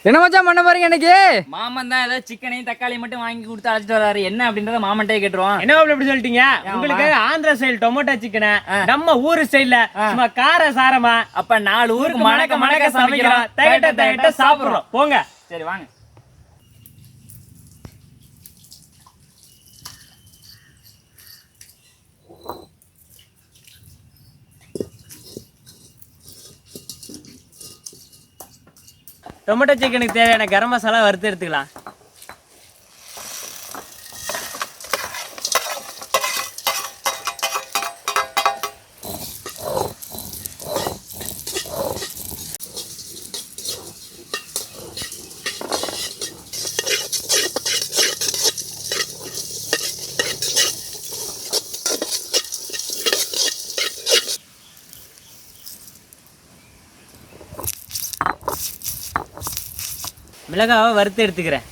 என்ன மச்சான் பண்ண பாருங்க எனக்கு மாமன் தான் ஏதாவது சிக்கனையும் தக்காளி மட்டும் வாங்கி கொடுத்து அழைச்சிட்டு வராரு. என்ன அப்படின்றத மாமன்ட்டே கேட்டுருவோம். என்ன அப்படி சொல்லிட்டீங்க? உங்களுக்கு ஆந்திரா ஸ்டைல் டொமேட்டோ சிக்கனை நம்ம ஊரு ஸ்டைல்ல சும்மா கார சாரமா அப்ப 4 ஊருக்கு மணக்க மணக்க சமைக்கிறோம். தகட்ட சாப்பிடுறோம். போங்க. சரி வாங்க. டொமேட்டோ சிக்கனுக்கு தேவையான கரம் மசாலா வறுத்து எடுத்துக்கலாம். மிளகாவை வறுத்து எடுத்துக்கிறேன்.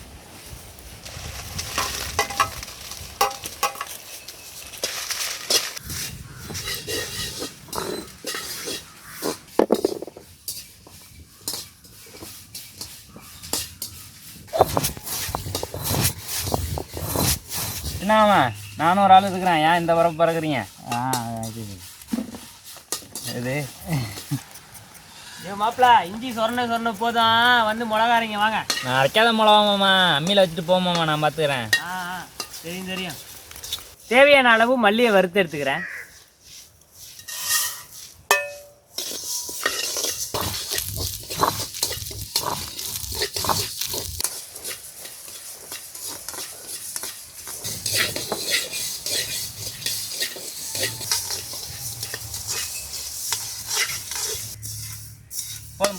என்னம்மா நானும் ஒரு ஆள் இருக்கிறேன். ஏன் இந்த வரப்பு பறக்குறீங்க? இது மாப்பிள இஞ்சி சொன்ன போதும், வந்து மிளகாரிங்க வாங்க. நான் அரைக்காத மிளகாமாம்மா, அம்மியில் வச்சுட்டு போமாம்மா, நான் பார்த்துக்கிறேன். தெரியும். தேவையான அளவு மல்லியை வறுத்து எடுத்துக்கிறேன்.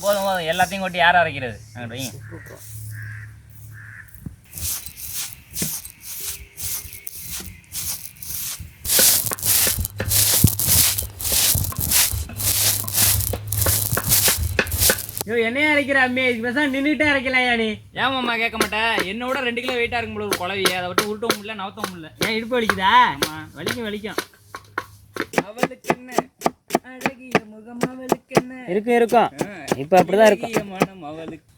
போதும் எல்லாத்தையும் கொட்டி யாரும் அரைக்கிறது. என்னையா அரைக்கிற அம்மே? நின்றுட்டே அரைக்கலாம். நீ ஏன் மாமா கேட்க மாட்டேன்? என்னோட 2 கிலோ வெயிட்டா இருக்கும் ஒரு குழவையை அதை விட்டு உருட்டவும் முடியல, நவத்தவும் முடியல. ஏன் இடுப்பு வலிக்குதா? வலிக்கும். அவளுக்கு என்ன அழகிய முகம், அவளுக்கு என்ன இருக்கும். இப்ப அப்படிதான் இருக்கும். மனம் அவளுக்கு.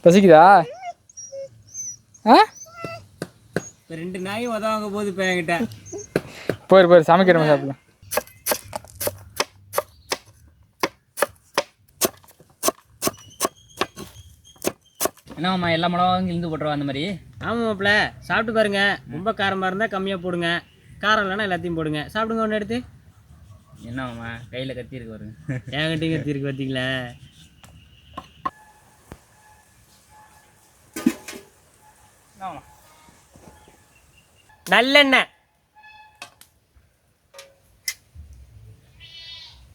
பசிக்குதா? 2 நாயும் உதவாங்க போது இப்போ என்கிட்ட. போயிரு சமைக்கிறோம் சாப்பிடலாம். என்னம்மா எல்லா மிளகாவும் இழுந்து போட்டுருவா அந்த மாதிரி? ஆமாம் மாப்பிள்ள, சாப்பிட்டு பாருங்க. ரொம்ப காரமாக இருந்தால் கம்மியாக போடுங்க, காரம் இல்லைன்னா எல்லாத்தையும் போடுங்க. சாப்பிடுங்க ஒன்று எடுத்து. என்னம்மா கையில் கத்தி இருக்கு பாருங்க. என்கிட்டையும் கத்தி இருக்கு பார்த்தீங்களா? நல்லெண்ணெய்.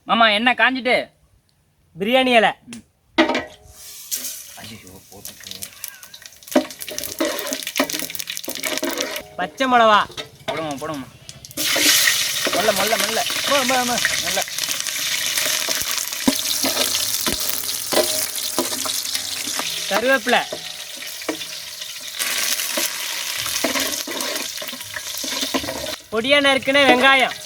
மாமா எண்ணெய் காஞ்சிட்டு பிரியாணி இலை, பச்சை மிளவா போடுமா மொல்ல கருவேப்பிலை, பொடியா நறுக்குன வெங்காயம்,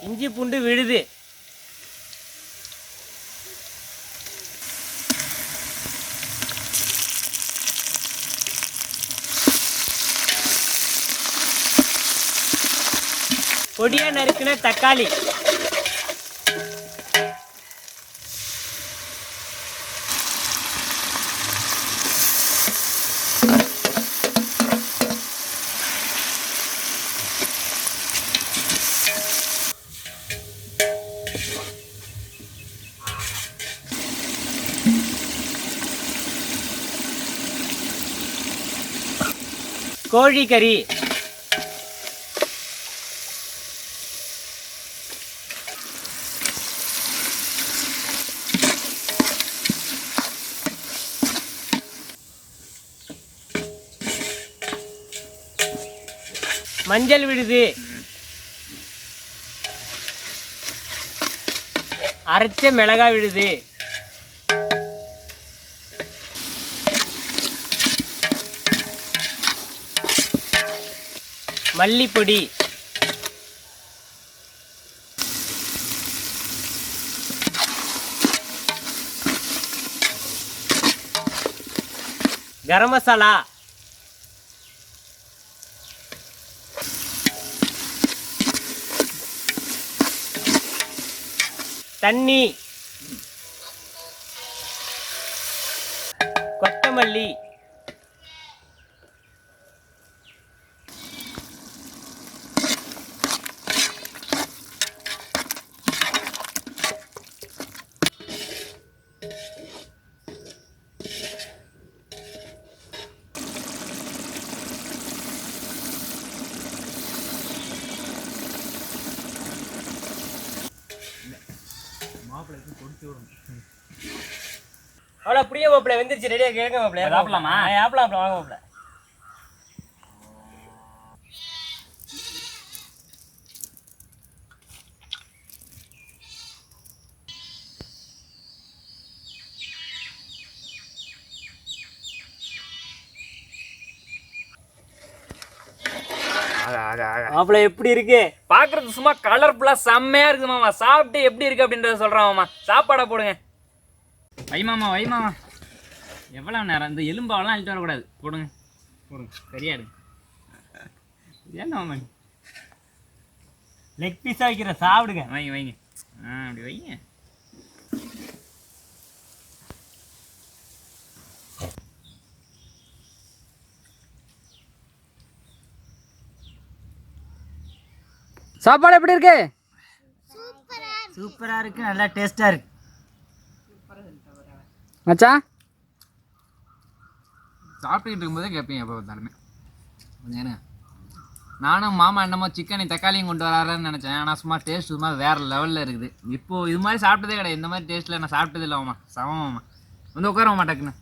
இஞ்சி பூண்டு விழுது, பொடியா நறுக்குன தக்காளி, கோழிக்கறி, மஞ்சள் விடுது, அரைச்ச மிளகாய் விடுது, மல்லிப்பொடி, கரம் மசாலா, தண்ணி, கொத்தமல்லி, அவ்வளோ புரிய மாப்பிள்ள வெந்துருச்சு, ரெடியாக கேட்க மாப்பிள்ள. சாப்பிடலாமா? ஆப்பிளாம் வாங்க மாப்பிள்ள. மாப்பிள்ள எப்படி இருக்கு? பாக்குறது சும்மா கலர்ஃபுல்லா செம்மையா இருக்குது மாமா. சாப்பிட்டு எப்படி இருக்கு அப்படின்றத சொல்றான் மாமா. சாப்பாடை போடுங்க. வை மாமா, வை மாமா. எவ்வளவு நேரம் இந்த எலும்பாவெல்லாம் அழிட்டு வரக்கூடாது. போடுங்க, போடுங்க. சரியாடு என்ன மாமா, லெக் பீஸா வைக்கிற, சாப்பிடுங்க. வைங்க வைங்க. அப்படி வைங்க. சாப்பாடு எப்படி இருக்கு? சூப்பரா இருக்கு, நல்லா டேஸ்டா இருக்கு. மச்சான் சாப்பிட்டுக்கிட்டு இருக்கும்போதே கேட்பீங்க எப்போ பார்த்தாலுமே. ஏன்னா நானும் மாமா என்னமோ சிக்கனையும் தக்காளியும் கொண்டு வராருன்னு நினச்சேன். ஆனால் சும்மா டேஸ்ட் சும்மா வேறு லெவலில் இருக்குது. இப்போது இது மாதிரி சாப்பிட்டதே கிடையாது. இந்த மாதிரி டேஸ்ட்டில் நான் சாப்பிட்டதே இல்லை மாமா. சமமாம்மா. வந்து உட்கார மாட்டேக்குண்ணே.